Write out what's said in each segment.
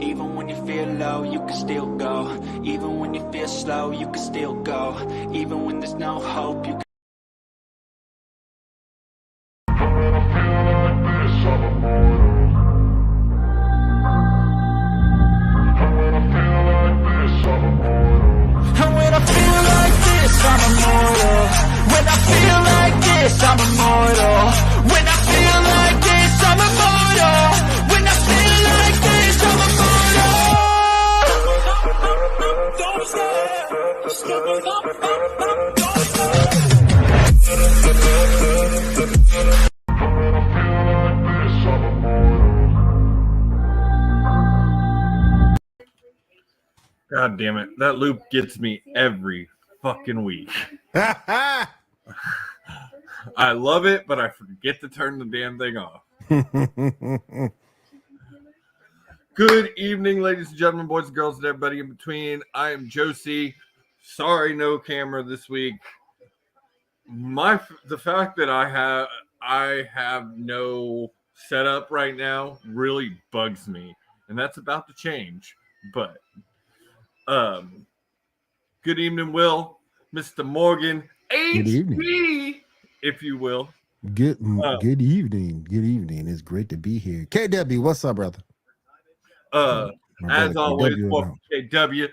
Even when you feel low, you can still go. Even when you feel slow, you can still go. Even when there's no hope, you can. And when I feel like this, I'm immortal. When I feel like this, I'm immortal. When I feel like this, I'm immortal. When I feel like this, I'm immortal. Don't stop. God damn it. That loop gets me every fucking week. I love it, but I forget to turn the damn thing off. Good evening, ladies and gentlemen, boys and girls, and everybody in between. I am Josie. Sorry, no camera this week. The fact that I have no setup right now really bugs me, and that's about to change. But good evening, Will, Mr. Morgan, HB, if you will. Good evening. Good evening. It's great to be here. KW, what's up, brother? As always, KW,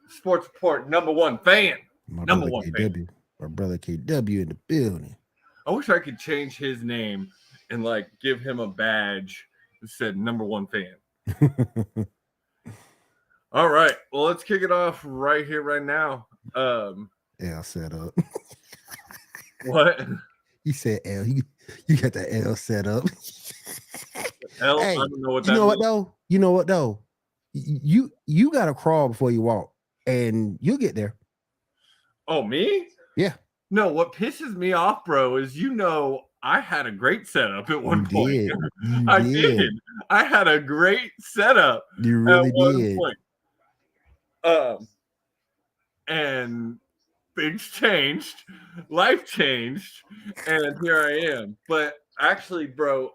Sports Report #1 fan. Number one fan. My brother KW in the building. I wish I could change his name and give him a badge that said #1 fan. All right. Well, let's kick it off right here, right now. L set up. What? He said L. You got the L set up. L, hey, I don't know what that means. You know what though? You gotta crawl before you walk, and you'll get there. Oh, me? Yeah. No, what pisses me off, bro, is I had a great setup at one point. I did. I had a great setup. You really at one did. Point. And things changed, life changed, and here I am. But actually, bro,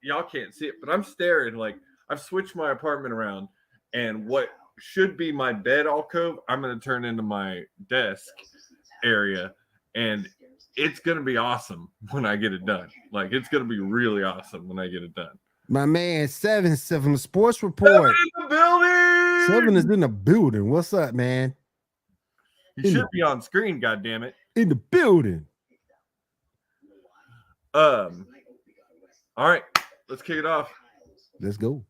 y'all can't see it, but I'm staring. I've switched my apartment around, and what should be my bed alcove, I'm gonna turn into my desk area, and it's gonna be awesome when I get it done. It's gonna be really awesome when I get it done. My man, 7 the Sports Report. 7 in the building. 7 is in the building. What's up, man? You should be on screen, goddammit. In the building. All right, let's kick it off. Let's go.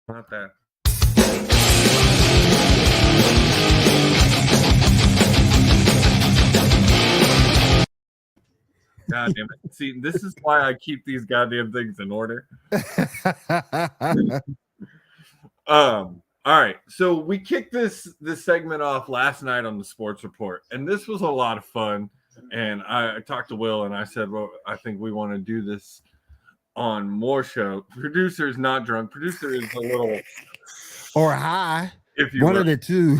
Not that. God damn it. See, this is why I keep these goddamn things in order. All right. So we kicked this segment off last night on the Sports Report, and this was a lot of fun. And I talked to Will, and I said, well, I think we want to do this on more show. Producer is not drunk. Producer is a little or high. If you one of the two.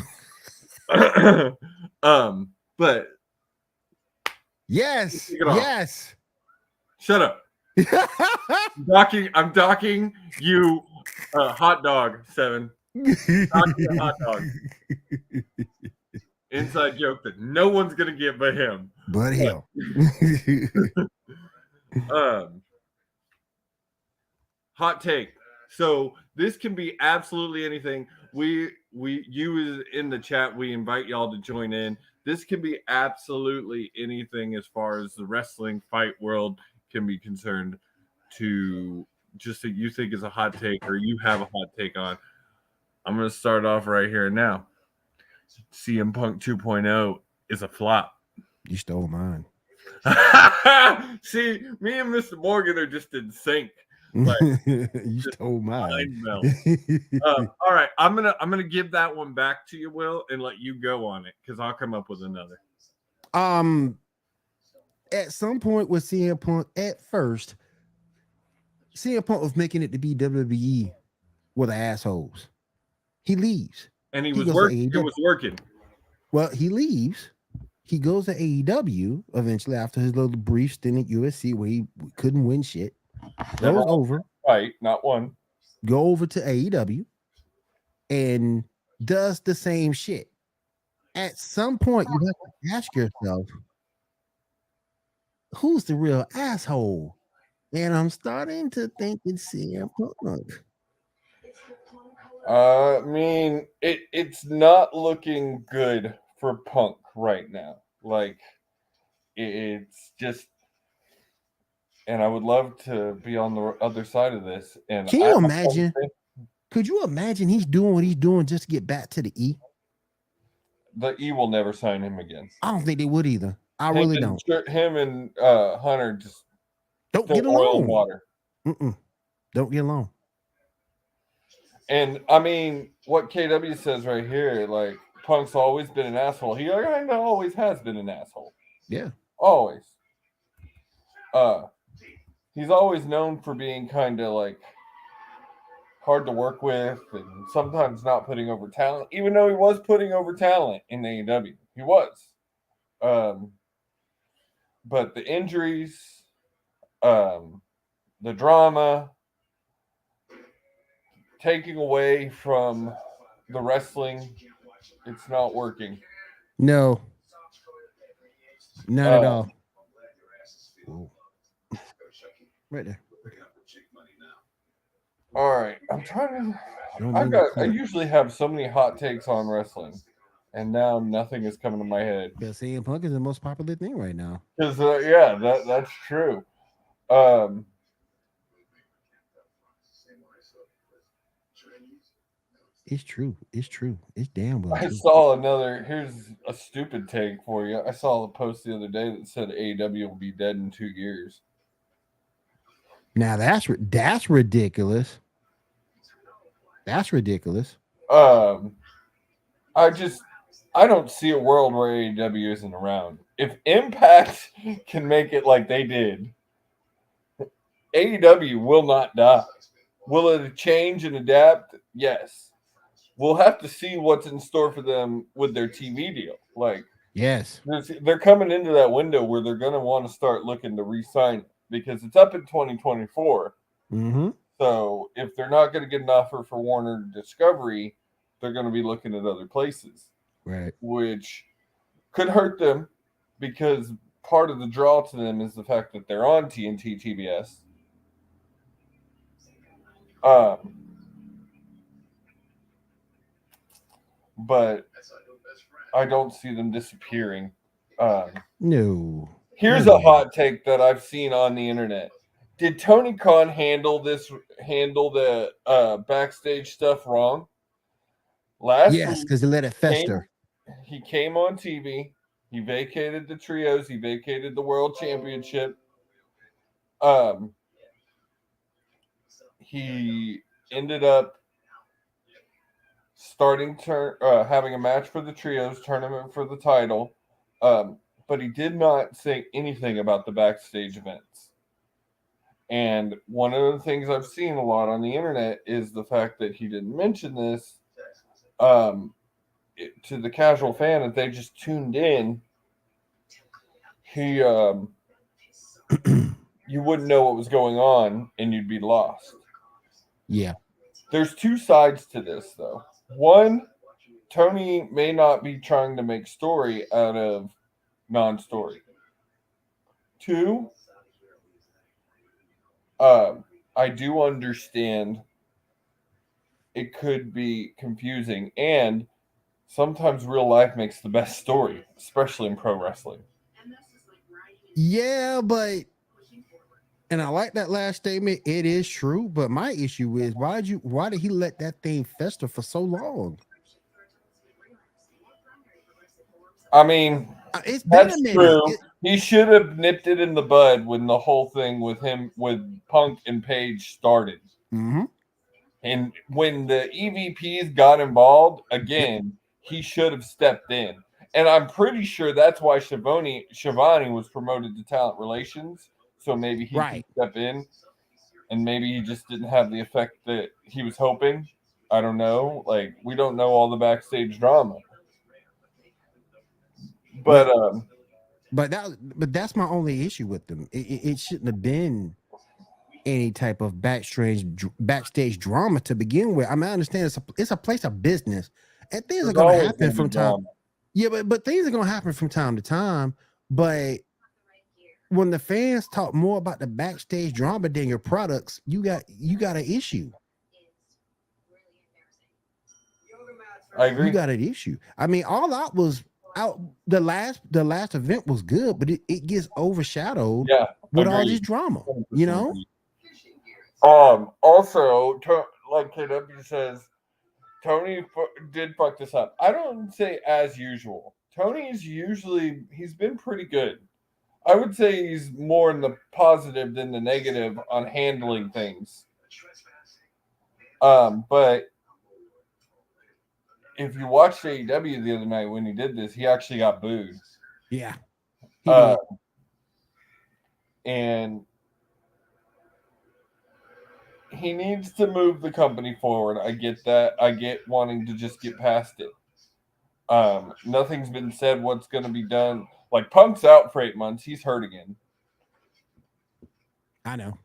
But yes. Shut up. I'm docking you hot dog, 7. Docking a hot dog. Inside joke that no one's gonna get but him. But him. Hot take. So this can be absolutely anything. You in the chat, we invite y'all to join in. This can be absolutely anything as far as the wrestling fight world can be concerned, to just that you think is a hot take or you have a hot take on. I'm going to start off right here now. CM Punk 2.0 is a flop. You stole mine. See, me and Mr. Morgan are just in sync. You stole mine. All right, I'm gonna give that one back to you, Will, and let you go on it because I'll come up with another. At some point with CM Punk, at first, CM Punk was making it to be WWE with assholes. He leaves, and he was working. It was working. Well, he leaves. He goes to AEW eventually after his little brief stint at USC where he couldn't win shit. Never goes over, fight, not one. go over to AEW, and does the same shit. At some point, you have to ask yourself, who's the real asshole? And I'm starting to think it's CM Punk. I mean, it's not looking good for Punk right now. Like, it's just, and I would love to be on the other side of this. And Can you imagine? Could you imagine he's doing what he's doing just to get back to the E? The E will never sign him again. I don't think they would either. I really don't. Him and Hunter just Don't get oil along. and water. Don't get along. And I mean, what KW says right here, like Punk's always been an asshole. He kind of always has been an asshole. Yeah, always. He's always known for being kind of like hard to work with, and sometimes not putting over talent. Even though he was putting over talent in AEW, he was. But the injuries, the drama, taking away from the wrestling, it's not working. no, not at all. Right there. All right, I'm trying to. I usually have so many hot takes on wrestling, and now nothing is coming to my head. Yeah, CM Punk is the most popular thing right now. Because that's true. It's true. It's true. It's damn well. I saw another. Here's a stupid take for you. I saw a post the other day that said AEW will be dead in 2 years. Now that's ridiculous. That's ridiculous. I don't see a world where AEW isn't around. If Impact can make it like they did, AEW will not die. Will it change and adapt? Yes. We'll have to see what's in store for them with their TV deal. Like, yes, they're coming into that window where they're going to want to start looking to re-sign because it's up in 2024. Mm-hmm. So if they're not going to get an offer for Warner Discovery, they're going to be looking at other places, right? Which could hurt them because part of the draw to them is the fact that they're on TNT TBS. But I don't see them disappearing. No. Here's a hot take that I've seen on the internet. Did Tony Khan handle the backstage stuff wrong? Yes, because he let it fester. He came on TV. He vacated the trios. He vacated the world championship. He ended up having a match for the trios tournament for the title, but he did not say anything about the backstage events. And one of the things I've seen a lot on the internet is the fact that he didn't mention this to the casual fan if they just tuned in. You wouldn't know what was going on and you'd be lost. Yeah. There's two sides to this, though. One, Tony may not be trying to make story out of non-story. Two, I do understand it could be confusing, and sometimes real life makes the best story, especially in pro wrestling. Yeah, but and I like that last statement. It is true, but my issue is why did he let that thing fester for so long? I mean, that's true. He should have nipped it in the bud when the whole thing with Punk and Page started. Mm-hmm. And when the EVPs got involved, again, he should have stepped in. And I'm pretty sure that's why Shivani was promoted to talent relations. So maybe he can step in, and maybe he just didn't have the effect that he was hoping. I don't know. Like, we don't know all the backstage drama. But that's my only issue with them. It shouldn't have been any type of backstage drama to begin with. I mean, I understand it's a place of business, and things are There's gonna always happen going to from be time. drama. Yeah, but things are gonna happen from time to time. But when the fans talk more about the backstage drama than your products, you got an issue. I You agree. got an issue. I mean, all out was out. The last event was good, but it gets overshadowed Yeah, with all this agreed. drama. 100% agreed. Also, like KW says, Tony did fuck this up. I don't say as usual. He's been pretty good. I would say he's more in the positive than the negative on handling things. But if you watched AEW the other night when he did this, he actually got booed. Yeah, he Uh, did. and he needs to move the company forward. I get that. I get wanting to just get past it. Nothing's been said what's going to be done. Like Punk's out for 8 months. He's hurt again. I know.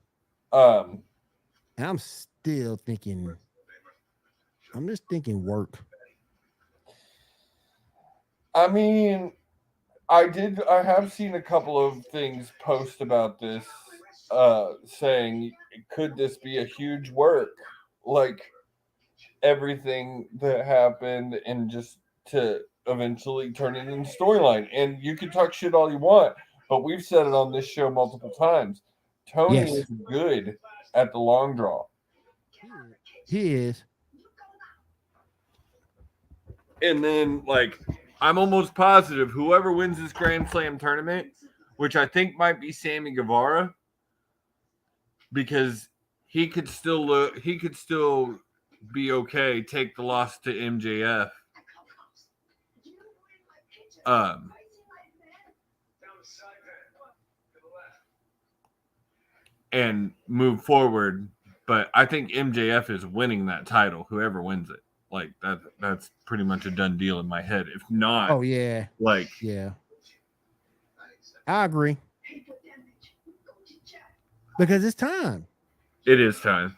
Um, And I'm still thinking. I'm just thinking work. I mean, I have seen a couple of things post about this, saying, could this be a huge work? Like everything that happened and just to eventually turn it into storyline. And you can talk shit all you want, but we've said it on this show multiple times. Tony Yes, is good at the long draw. he is. And then, like, I'm almost positive whoever wins this Grand Slam tournament, which I think might be Sammy Guevara, because he could still be okay, take the loss to MJF. And move forward. But I think MJF is winning that title, whoever wins it. Like that's pretty much a done deal in my head. If not, Oh yeah, like yeah. I agree because it's time. it is time.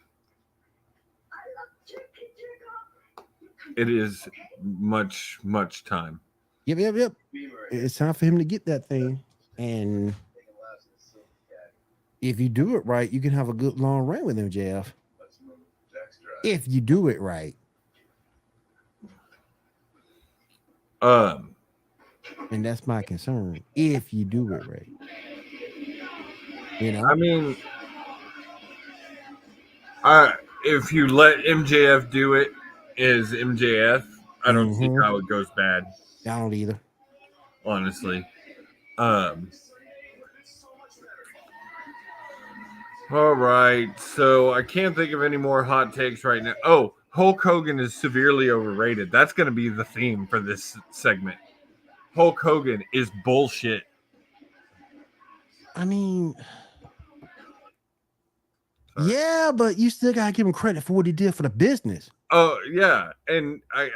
It is much time. Yep. It's time for him to get that thing, and if you do it right, you can have a good long run with him, JF. If you do it right. And that's my concern. If you do it right, I mean, if you let MJF do it, is MJF? I don't see how it goes bad. I don't either. Honestly. All right. So I can't think of any more hot takes right now. Oh, Hulk Hogan is severely overrated. That's going to be the theme for this segment. Hulk Hogan is bullshit. I mean, yeah, but you still gotta give him credit for what he did for the business. Oh yeah, and I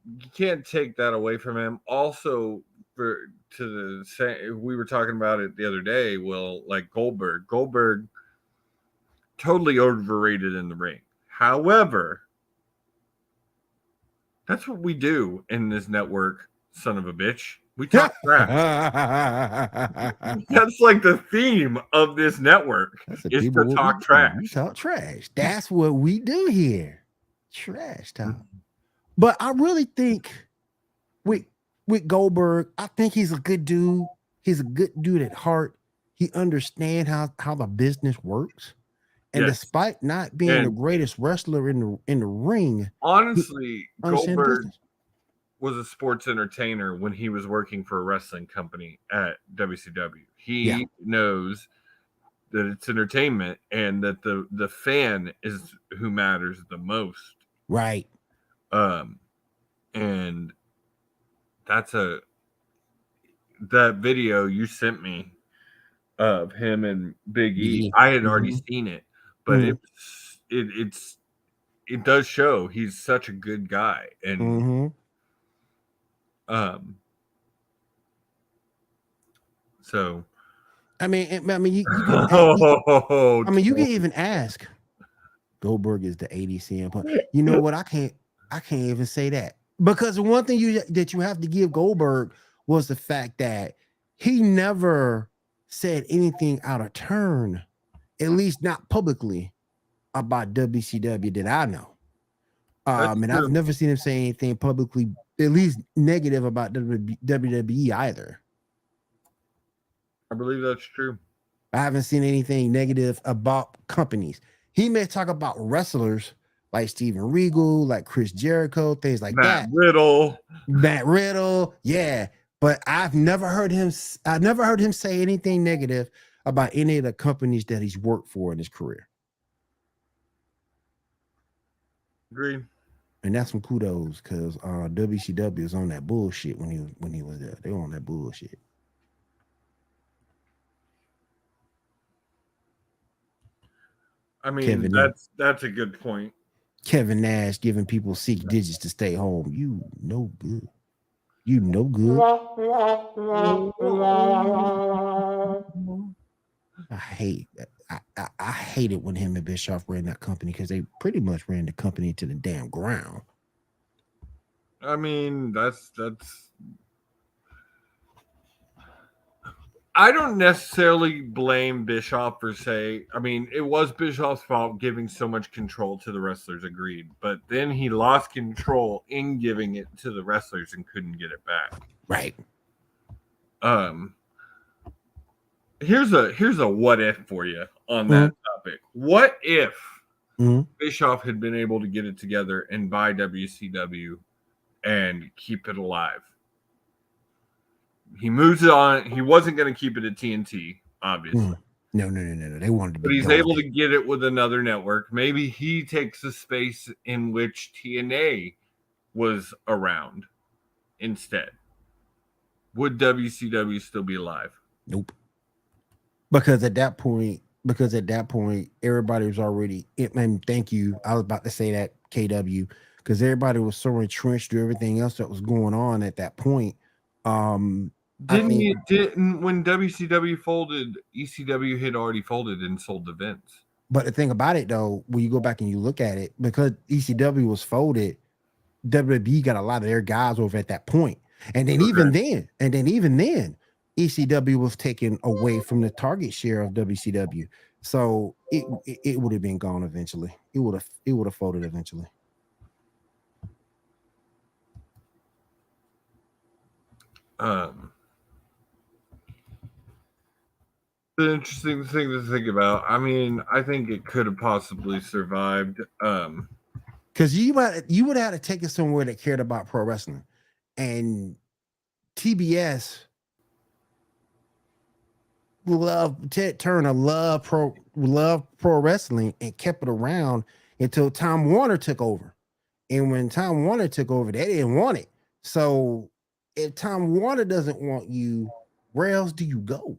you can't take that away from him. Also, we were talking about it the other day. Well, like Goldberg totally overrated in the ring. However, that's what we do in this network, son of a bitch. We talk trash. That's like the theme of this network is to talk trash. We talk trash. That's what we do here. Trash talk. But I really think with Goldberg, I think he's a good dude. He's a good dude at heart. He understands how the business works. And despite not being the greatest wrestler in the ring, honestly, Goldberg was a sports entertainer when he was working for a wrestling company at WCW. He knows that it's entertainment and that the fan is who matters the most. Right. And that video you sent me of him and Big E, I had already seen it, but it does show he's such a good guy. And so I mean, you Oh, you can even ask. Goldberg is the ADC input. You know what? I can't even say that because the one thing that you have to give Goldberg was the fact that he never said anything out of turn, at least not publicly, about WCW that I know. that's And I've true. never seen him say anything publicly, at least negative about WWE either. I believe that's true. I haven't seen anything negative about companies. He may talk about wrestlers like Steven Regal, like Chris Jericho, things like Matt that. Riddle. Matt Riddle, yeah. But I've never heard him say anything negative about any of the companies that he's worked for in his career. Agreed. And that's some kudos because WCW is on that bullshit when he was there. They were on that bullshit. I mean, that's a good point. Kevin Nash giving people 6 digits to stay home. You no good. You no good. I hate I hate it when him and Bischoff ran that company because they pretty much ran the company to the damn ground. I mean, that's I don't necessarily blame Bischoff per se. I mean, it was Bischoff's fault giving so much control to the wrestlers, agreed. But then he lost control in giving it to the wrestlers and couldn't get it back. Right. Here's a what if for you on that topic. What if Bischoff had been able to get it together and buy WCW and keep it alive? He moves it on. He wasn't going to keep it at TNT, obviously. No. They wanted to be. But he's able to get it with another network. Maybe he takes the space in which TNA was around instead. Would WCW still be alive? Nope. Because at that point, everybody was already. And thank you. I was about to say that KW because everybody was so entrenched to everything else that was going on at that point. Didn't when WCW folded, ECW had already folded and sold to Vince. But the thing about it though, when you go back and you look at it, because ECW was folded, WWE got a lot of their guys over at that point. And then even then, ECW was taken away from the target share of WCW. So it would have been gone eventually. It would have folded eventually. The interesting thing to think about. I mean, I think it could have possibly survived. Because you would have to take it somewhere that cared about pro wrestling, and TBS Ted Turner loved pro wrestling and kept it around until Time Warner took over. And when Time Warner took over, they didn't want it. So if Time Warner doesn't want you, where else do you go?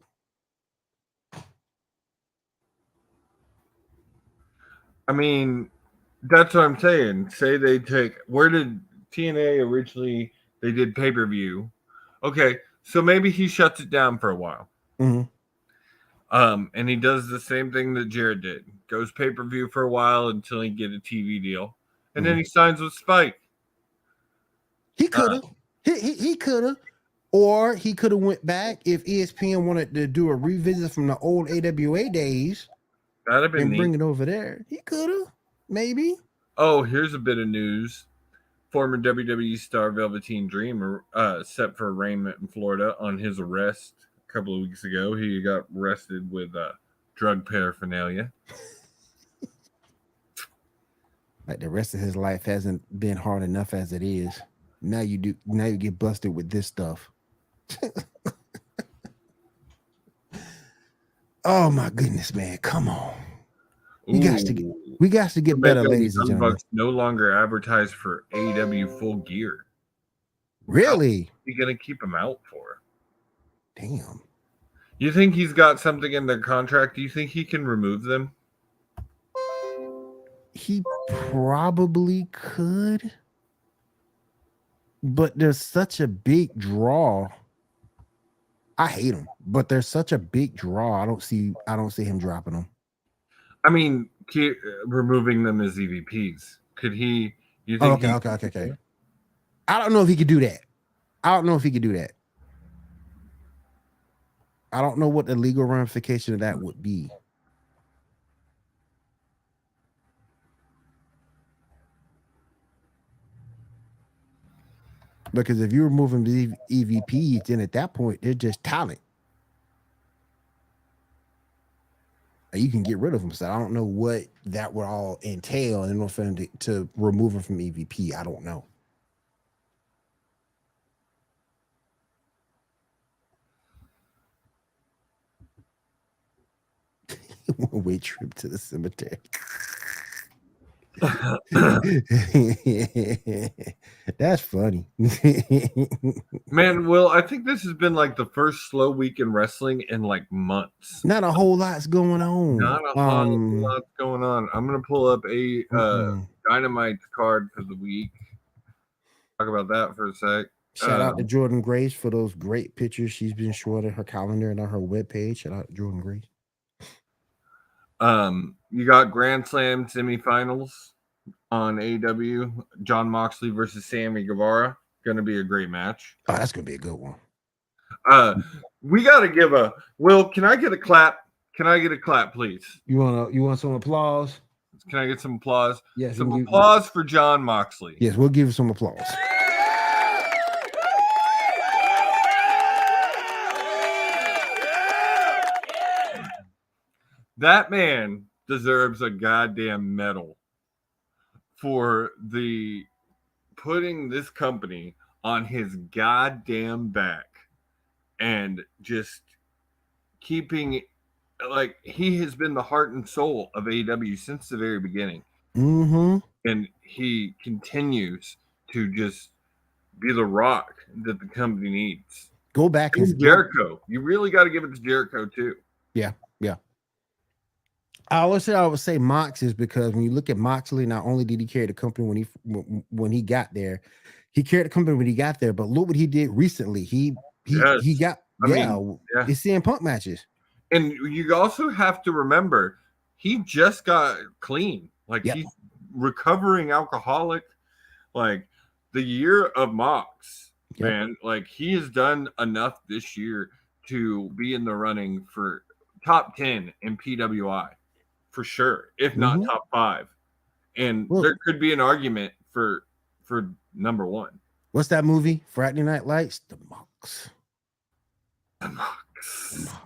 I mean, that's what I'm saying. Say they take, where did TNA originally, they did pay-per-view. Okay, so maybe he shuts it down for a while. And he does the same thing that Jared did. Goes pay-per-view for a while until he get a TV deal. And then he signs with Spike. He could have. He could have. Or he could have went back if ESPN wanted to do a revisit from the old AWA days. That'd have been and neat. Bring it over there. He could have, maybe. Oh, here's a bit of news. Former WWE star Velveteen Dream set for arraignment in Florida on his arrest a couple of weeks ago. He got arrested with drug paraphernalia. Like the rest of his life hasn't been hard enough as it is. Now you get busted with this stuff. Oh my goodness, man! Come on, we got to get better, ladies and gentlemen. No longer advertise for AEW full gear. Really? How are you gonna keep him out for? Damn. You think he's got something in their contract? Do you think he can remove them? He probably could, but there's such a big draw I hate him, but there's such a big draw. I don't see him dropping them. I mean, removing them as EVPs. Could he? You Oh, think okay. I don't know if he could do that. I don't know if he could do that. I don't know what the legal ramification of that would be. Because if you're removing the EVPs, then at that point they're just talent. And you can get rid of them. So I don't know what that would all entail in order for him to remove them from EVP. I don't know. One-way trip to the cemetery. That's funny. Man, Will, I think this has been like the first slow week in wrestling in like months. Not a whole lot's going on. Not a whole lot's going on. I'm gonna pull up a Dynamite card for the week. Talk about that for a sec. Shout out to Jordan Grace for those great pictures she's been showing in her calendar and on her webpage. Shout out to Jordan Grace. You got Grand Slam semifinals on AEW. John Moxley versus Sammy Guevara. Going to be a great match. Oh, that's going to be a good one. We got to give a Will. Can I get a clap? Can I get a clap, please? You want some applause? Can I get some applause? Yes. Some applause for John Moxley. Yes, we'll give you some applause. That man deserves a goddamn medal for the putting this company on his goddamn back and just keeping, like, he has been the heart and soul of AEW since the very beginning. Mm-hmm. And he continues to just be the rock that the company needs. Go back and Jericho. You really got to give it to Jericho too. Yeah. I would say Mox is because when you look at Moxley, not only did he carry the company when he got there, he carried the company when he got there, but look what he did recently. He got the CM Punk matches. And you also have to remember, he just got clean. Like, he's recovering alcoholic. Like, the year of Mox, man, like, he has done enough this year to be in the running for top 10 in PWI. For sure, if not top 5, and there could be an argument for number 1. What's that movie? Friday Night Lights. The Mox.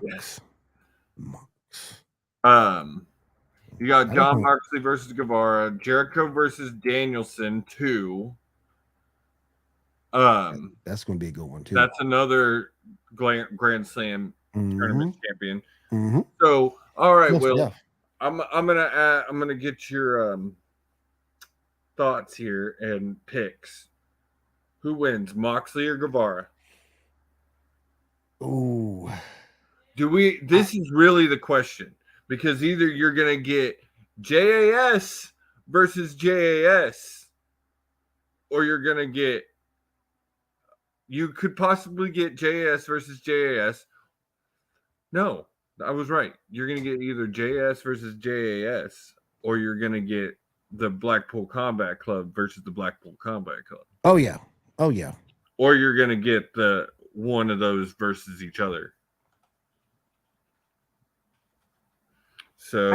Yes. You got John Moxley versus Guevara, Jericho versus Danielson 2. That's going to be a good one too. That's another Grand Slam tournament champion. Mm-hmm. So, all right, Will. I'm gonna get your thoughts here and picks. Who wins, Moxley or Guevara? Oh, this is really the question, because either you're gonna get JAS versus JAS, or you could possibly get JAS versus JAS. No. I was right. You're going to get either JS versus JAS, or you're going to get the Blackpool Combat Club versus the Blackpool Combat Club. Oh, yeah. Or you're going to get the one of those versus each other. So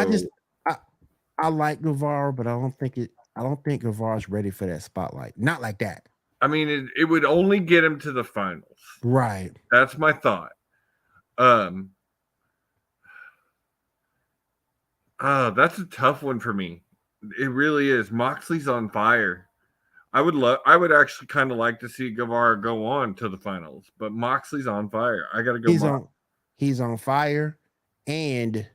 I like Guevara, but I don't think Guevara's ready for that spotlight. Not like that. I mean, it would only get him to the finals. Right. That's my thought. That's a tough one for me. It really is. Moxley's on fire. I would actually kind of like to see Guevara go on to the finals, but Moxley's on fire. I got to go. He's on fire, and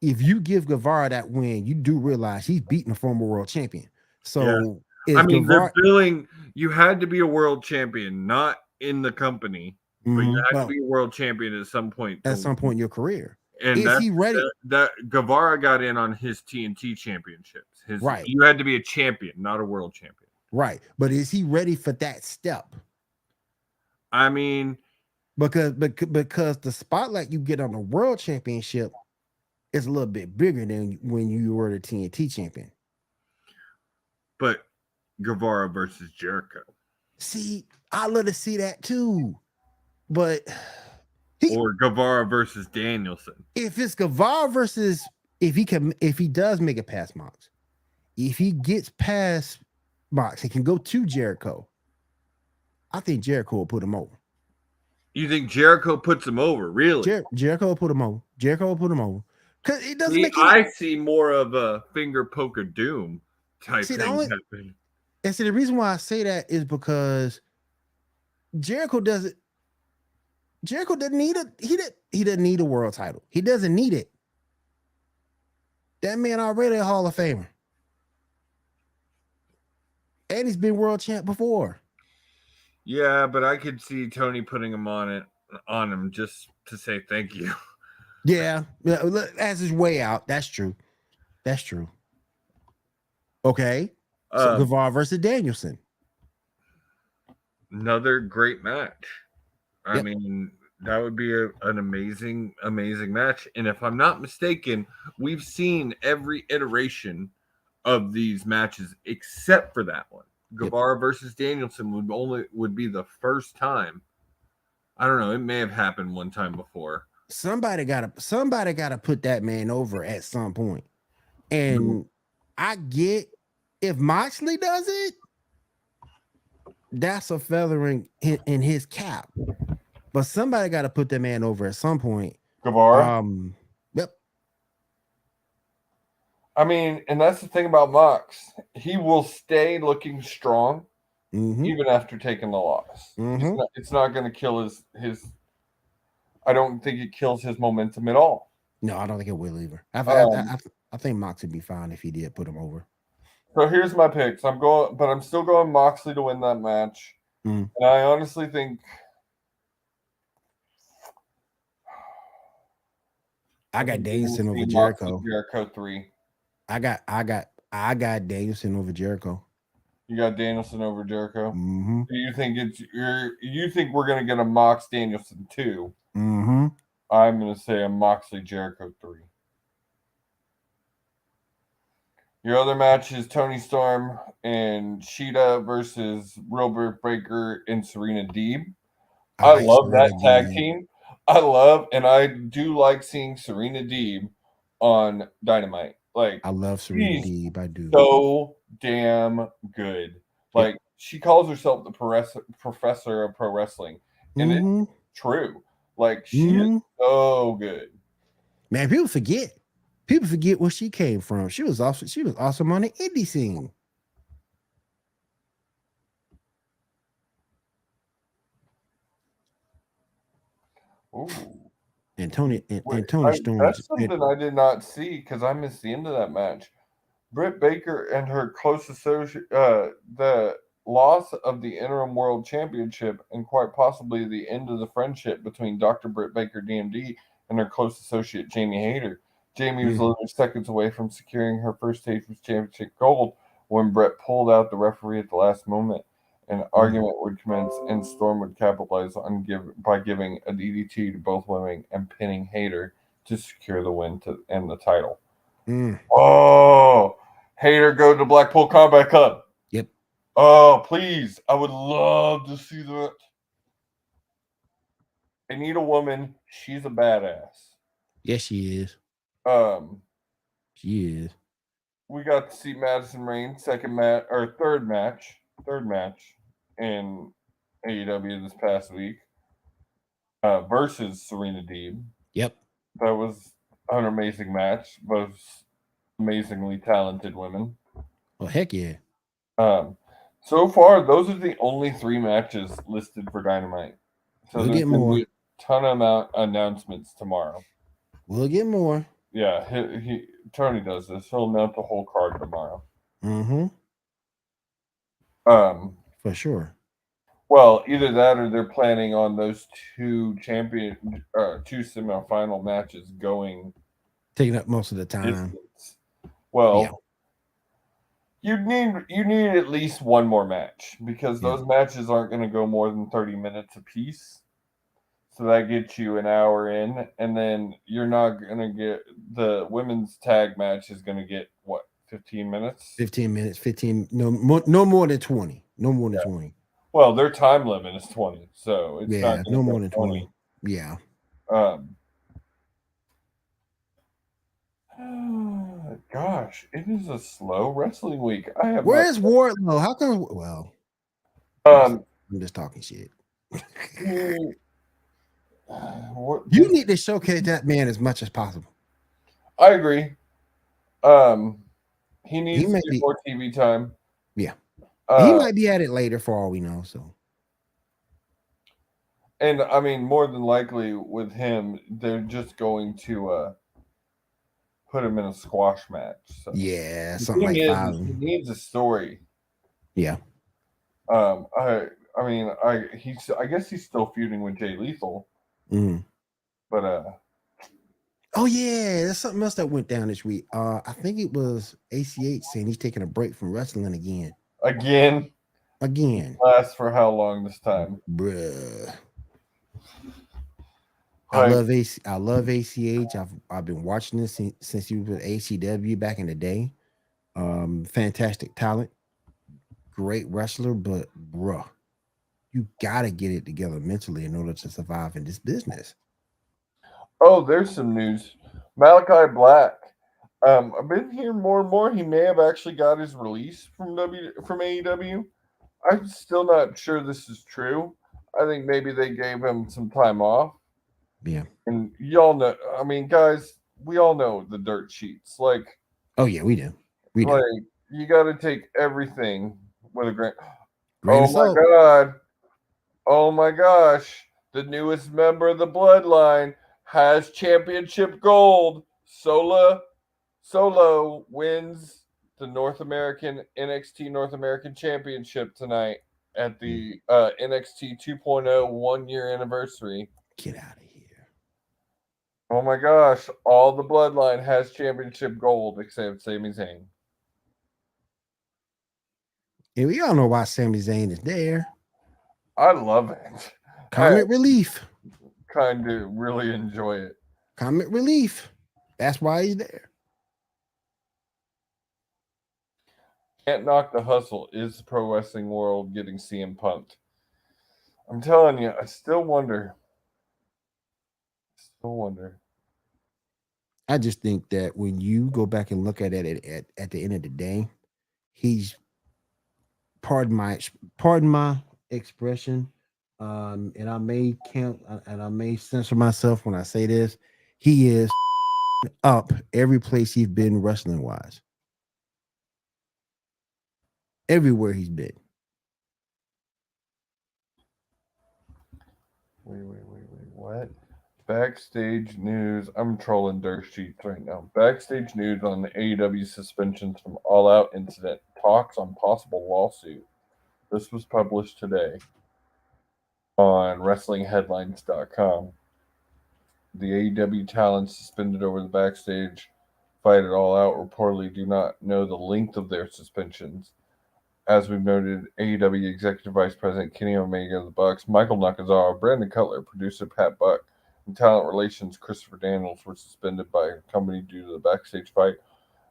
if you give Guevara that win, you do realize he's beating a former world champion. So, they're feeling you had to be a world champion, not in the company, but you had to be a world champion at some point. At some point in your career. And is he ready? That Guevara got in on his TNT championships. Right. You had to be a champion, not a world champion. Right. But is he ready for that step? I mean, because the spotlight you get on the world championship is a little bit bigger than when you were the TNT champion. But Guevara versus Jericho, See, I love to see that too, but or Guevara versus Danielson. if it's Guevara versus if he does make it past Mox, if he gets past Mox, he can go to Jericho. I think Jericho will put him over. You think Jericho puts him over? Really? Jericho will put him over. Jericho will put him over. Because it doesn't make I see more of a finger poke of doom type thing happening. And see, the reason why I say that is because Jericho doesn't need he doesn't need a world title. He doesn't need it. That man already a Hall of Famer. And he's been world champ before. Yeah, but I could see Tony putting him on him just to say thank you. Yeah, as his way out. That's true. That's true. Okay. So Guevara versus Danielson. Another great match. I mean, that would be an amazing, amazing match. And if I'm not mistaken, we've seen every iteration of these matches except for that one. Guevara versus Danielson would be the first time. I don't know. It may have happened one time before. Somebody gotta put that man over at some point. And I get if Moxley does it, that's a feather in his cap. But somebody got to put that man over at some point. Guevara? Yep. I mean, and that's the thing about Mox. He will stay looking strong even after taking the loss. It's not going to kill his. I don't think it kills his momentum at all. No, I don't think it will either. I think Mox would be fine if he did put him over. So here's my picks. I'm still going Moxley to win that match. And I honestly think I got Danielson over Jericho. Jericho 3. I got Danielson over Jericho. You got Danielson over Jericho. Do you think you think we're gonna get a Mox Danielson 2? I'm gonna say a Moxley Jericho 3. Your other match is Tony Storm and Sheeta versus Robert Baker and Serena Deeb. I love that tag team. I do like seeing Serena Deeb on Dynamite. Like, I love Serena Deeb. I do. So damn good. Like, she calls herself the professor of pro wrestling, and it's true. Like, she is so good. Man, people forget where she came from. She was awesome on the indie scene. Ooh. And Tony Storm. That's something I did not see because I missed the end of that match. Britt Baker and her close associate, the loss of the interim world championship, and quite possibly the end of the friendship between Dr. Britt Baker, DMD, and her close associate Jamie Hayter. Jamie was literally seconds away from securing her first Tables Championship gold when Brett pulled out the referee at the last moment. An argument would commence, and Storm would capitalize by giving a DDT to both women and pinning Hayter to secure the win to end the title. Oh, Hayter go to Blackpool Combat Club. Yep. Oh, please. I would love to see that. I need a woman. She's a badass. Yes, she is. She is. We got to see Madison Rain third match in AEW this past week versus Serena Deeb. Yep. That was an amazing match. Both amazingly talented women. Oh, heck yeah. So far, those are the only 3 matches listed for Dynamite. So we'll get more. A ton of announcements tomorrow. We'll get more. Yeah, Tony does this. He'll announce the whole card tomorrow. For sure. Well, either that or they're planning on those 2 semifinal matches taking up most of the time. Distance. Well, you need at least one more match because those matches aren't going to go more than 30 minutes apiece. So that gets you an hour in, and then you're not gonna get the women's tag match is gonna get what 15 minutes. 15 minutes, 15, no more than 20. No more than 20. Well, their time limit is 20, so it's not Yeah, gonna no go more than 20. 20. Yeah. Um, gosh, it is a slow wrestling week. I have not. Where's Wardlow? How come? Well, Um, I'm just talking shit. he- You need to showcase that man as much as possible. I agree. Um, he He needs to may get be, more TV time. yeah. He Uh, might be at it later for all we know. So and I mean, more than likely with him, they're just going to put him in a squash match. So yeah, the something thing like is, 5. he needs a story. Yeah. Um, I, I guess he's still feuding with Jay Lethal, Mhm. but Oh yeah, there's something else that went down this week. I think it was ACH saying he's taking a break from wrestling again. again, Again, lasts for how long this time? bruh. Like, I love ACH. I've been watching this since he was with ACW back in the day. Fantastic talent, great wrestler, but bruh, you gotta get it together mentally in order to survive in this business. oh, there's some news. Malachi Black. I've been hearing more and more. He may have actually got his release from AEW. I'm still not sure this is true. I think maybe they gave him some time off. Yeah. And y'all know, I mean, guys, we all know the dirt sheets. Oh yeah, we do. We do. Like you got to take everything with a grain. Grain Oh of my salt. god! Oh my gosh! The newest member of the Bloodline has championship gold. Solo wins the North American NXT North American Championship tonight at the NXT 2.0 1 year anniversary. Get out of here. Oh my gosh, all the Bloodline has championship gold except Sami Zayn. And we all know why Sami Zayn is there. I love it. I Comic relief. kind of really enjoy it. Comic relief. That's why he's there. Can't knock the hustle. Is the pro wrestling world getting CM Punked? I'm telling you, I still wonder. Still wonder. I just think that when you go back and look at it at the end of the day, he's pardon my expression, and I may censor myself when I say this. He is up every place he's been wrestling wise. Everywhere he's been. Wait. What? Backstage news. I'm trolling dirt sheets right now. Backstage news on the AEW suspensions from All Out incident. Talks on possible lawsuit. This was published today on WrestlingHeadlines.com. The AEW talent suspended over the backstage fight at All Out reportedly do not know the length of their suspensions. As we've noted, AEW Executive Vice President Kenny Omega of the Bucks, Michael Nakazawa, Brandon Cutler, producer Pat Buck, and talent relations Christopher Daniels were suspended by a company due to the backstage fight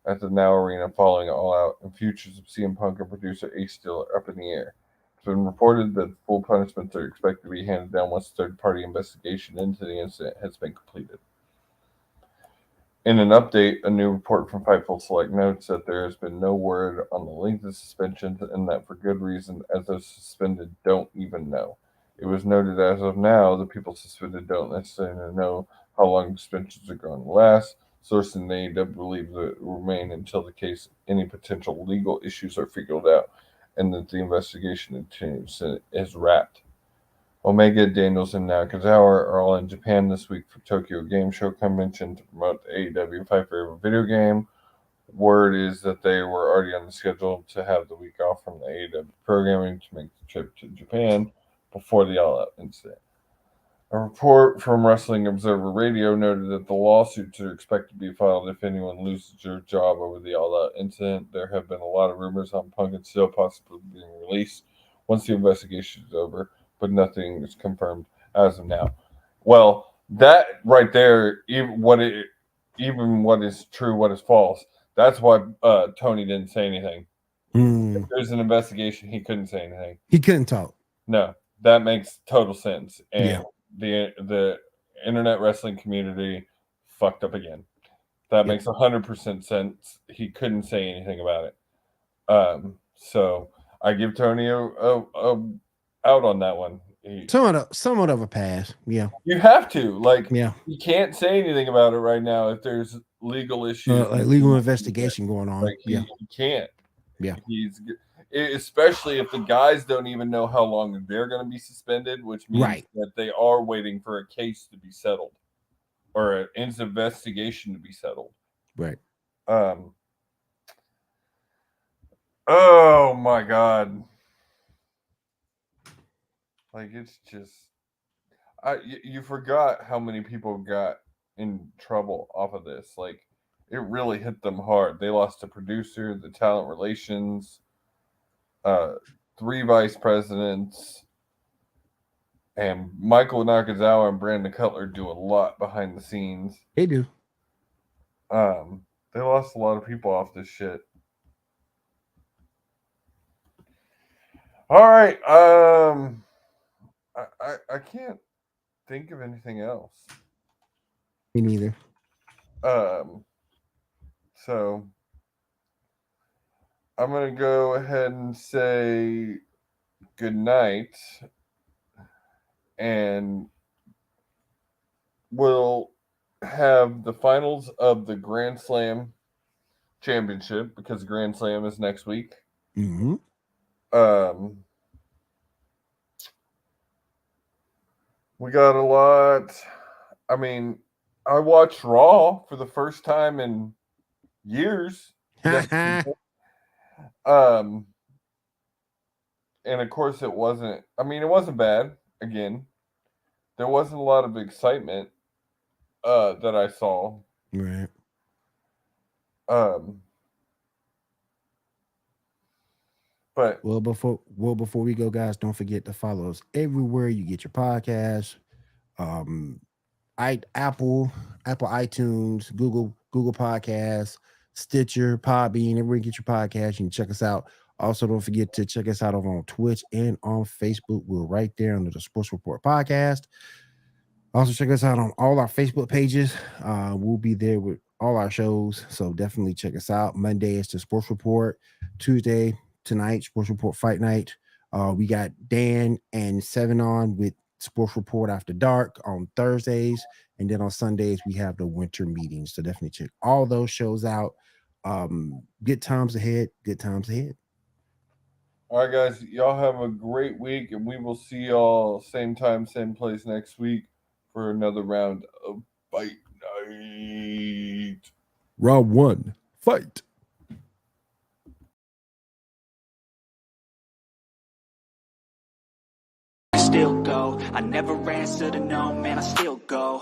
at the Now Arena following All Out, and futures of CM Punk and producer Ace Steel are up in the air. It's been reported that full punishments are expected to be handed down once third-party investigation into the incident has been completed. In an update, a new report from Fightful Select notes that there has been no word on the length of suspensions and that for good reason, as those suspended don't even know. It was noted as of now, the people suspended don't necessarily know how long suspensions are going to last. Sources in the AEW believe that it will remain until the case any potential legal issues are figured out and that the investigation is wrapped. Omega, Daniels, and Nakazawa are all in Japan this week for Tokyo Game Show Convention to promote the AEW Fight Forever video game. Word is that they were already on the schedule to have the week off from the AEW programming to make the trip to Japan before the All Out incident. A report from Wrestling Observer Radio noted that the lawsuits are expected to be filed if anyone loses their job over the All Out incident. There have been a lot of rumors on Punk and Steel possibly being released once the investigation is over, but nothing is confirmed as of now. Well, that right there, even what is true, what is false. That's why Tony didn't say anything. If there's an investigation, he couldn't say anything. He couldn't talk. No, that makes total sense. And Yeah. the internet wrestling community fucked up again. That makes 100% sense. He couldn't say anything about it. So I give Tony a out on that one. Somewhat of a pass. Yeah. You have to, like, Yeah. you can't say anything about it right now if there's legal issues, Like legal investigation going on. like he can't. Yeah. Especially if the guys don't even know how long they're going to be suspended, which means that they are waiting for a case to be settled or an investigation to be settled. Right. Oh my God. Like, it's just, you forgot how many people got in trouble off of this. Like, it really hit them hard. They lost a producer, the talent relations, 3 vice presidents, and Michael Nakazawa and Brandon Cutler do a lot behind the scenes. They do. They lost a lot of people off this shit. All right. I can't think of anything else. Me neither. So I'm gonna go ahead and say good night, and we'll have the finals of the Grand Slam Championship because Grand Slam is next week. Mm-hmm. We got a lot. I mean, I watched Raw for the first time in years. And of course it wasn't bad. Again, there wasn't a lot of excitement that I saw. Right. But before we go, guys, don't forget to follow us everywhere you get your podcasts. Apple iTunes, Google Podcasts, Stitcher, Podbean, everywhere you get your podcasts. You can check us out. Also, don't forget to check us out over on Twitch and on Facebook. We're right there under the Sports Report Podcast. Also, check us out on all our Facebook pages. We'll be there with all our shows, so definitely check us out. Monday is the Sports Report. Tuesday, tonight, Sports Report Fight Night. We got Dan and Seven on with Sports Report After Dark on Thursdays, and then on Sundays we have the winter meetings. So definitely check all those shows out. Good times ahead. All right, guys, y'all have a great week, and we will see y'all same time, same place next week for another round of Fight Night. Round 1, fight. Still go. I never answer to no, man, I still go.